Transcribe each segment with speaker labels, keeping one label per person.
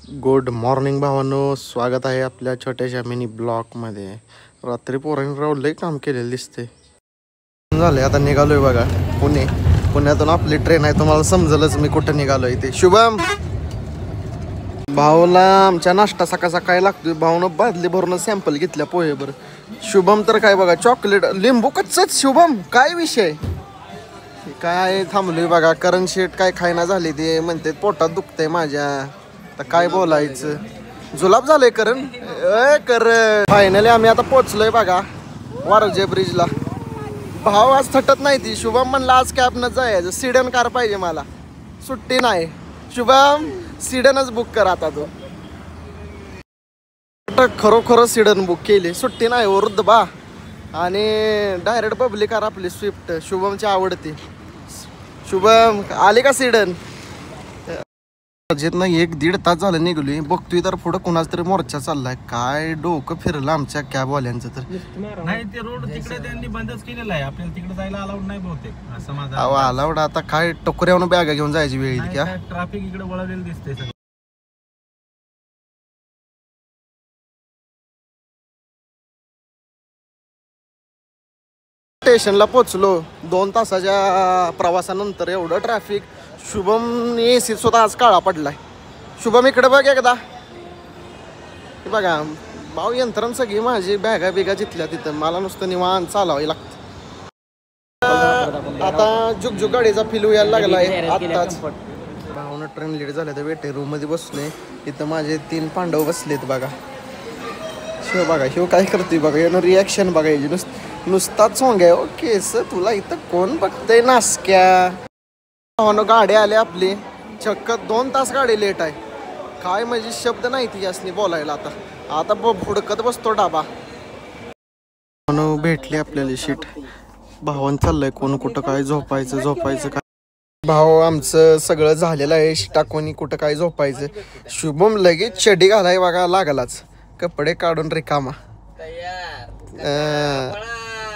Speaker 1: Good morning भावांनो, स्वागत आहे आपल्या छोट्याशा मिनी ब्लॉकमध्ये. रात्री पोरांनी राव लय काम केलेलं दिसते. झाले आता निघालोय बघा पुण्यातून आपली ट्रेन आहे. तुम्हाला समजलंच मी कुठं निघालोय ते. शुभम भाऊला आमच्या नाश्ता सकाळी लागतोय. भाऊनं बादली भरून सॅम्पल घेतल्या पोहेबर. शुभम तर काय बघा चॉकलेट लिंबू कच्चच. शुभम काय विषय काय थांबलोय बघा. करण शेट काय खायना झाली ते म्हणते पोटात दुखतंय माझ्या. तर काय बोलायचं, जुलाब झालंय करण. फायनली आम्ही आता पोचलोय बघा वारजे ब्रिजला. भाव आज थटत नाही ती. शुभम म्हणला आज कॅबनं जायचं. सिडन कार पाहिजे मला, सुट्टी नाही. शुभम सिडनच बुक कर आता. तो खरोखर सिडन बुक केली, सुट्टी नाही. वृद्ध बा आणि डायरेक्ट पब्लिक कार आपली स्विफ्ट शुभमची आवडती. शुभम आली का सिडन? ना 1-1.5 तास झालं निघलोय. बघतोय तर पुढं कोणाच तरी मोर्चा चाललाय. काय डोकं फिरलं आमच्या कॅबवाल्यांचं तर.
Speaker 2: नाही ते रोड तिकडे त्यांनी बंदच केलेला आहे. आपल्याला तिकडे जायला अलाउड नाही बहुतेक असं माझा.
Speaker 1: अलाउड आता काय टोकऱ्यावरून बॅगा घेऊन जायची वेळ येईल का?
Speaker 2: ट्रॅफिक इकडे वळवलेलं दिसतंय सगळं.
Speaker 1: स्टेशनला पोचलो 2 तासाच्या प्रवासानंतर. एवढं ट्रॅफिक. शुभम एसी सुद्धा आज काळा पडलाय. शुभम इकडे बघ एकदा. बघा भाऊ यंत्रण सगळी माझी बॅगा बिगा जिथल्या तिथं. मला नुसतं निवांत चालावं लागतं. आता जुगजुग गाडीचा फिलू यायला लागलाय आत्ताच. भाऊनं ट्रेन लेट झाल्या तर वेटे रूम मध्ये बसलोय. इथं माझे 3 पांडव बसलेत बघा. शिव बघा शिव काय करतोय बघा. यानं रिॲक्शन बघायची नुसताच सॉंग आहे. ओके सर तुला इथं कोण बघतंय नासक्या. गाडी आली आपली. चक्क 2 तास गाडी लेट आहे. काय म्हणजे शब्द नाही ती यासनी बोलायला. आता हुडकत बसतो डाबा. भेटली आपल्याला शीट. भावान चाललंय कोण कुठं काय झोपायचं काय. भाऊ आमचं सगळं झालेलं आहे. टाकोनी कुठं काय झोपायचं. शुभम लगेच चडी घालाय बघा लागलाच. कपडे काढून रिकामा.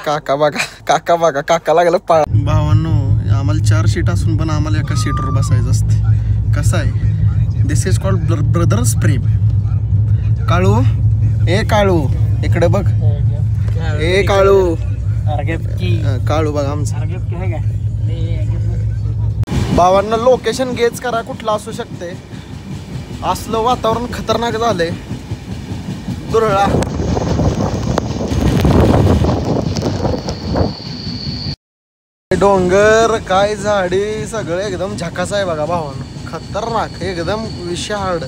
Speaker 1: काका बघा काका लागलं पाळ. भावांनो आम्हाला 4 सीट असून पण आम्हाला एका सीटवर बसायचं असते. कसं आहे दिस इज कॉल्ड ब्रदर्स प्रेम. काळू काळू इकडे बघ. काळू बघा आमचं. भावांना लोकेशन गेच करा कुठलं असू शकते. असलं वातावरण खतरनाक झालंय. दुरळा डोंगर काय झाडी सगळं एकदम झकास आहे बघा भावानं. खतरनाक एकदम विशाळ.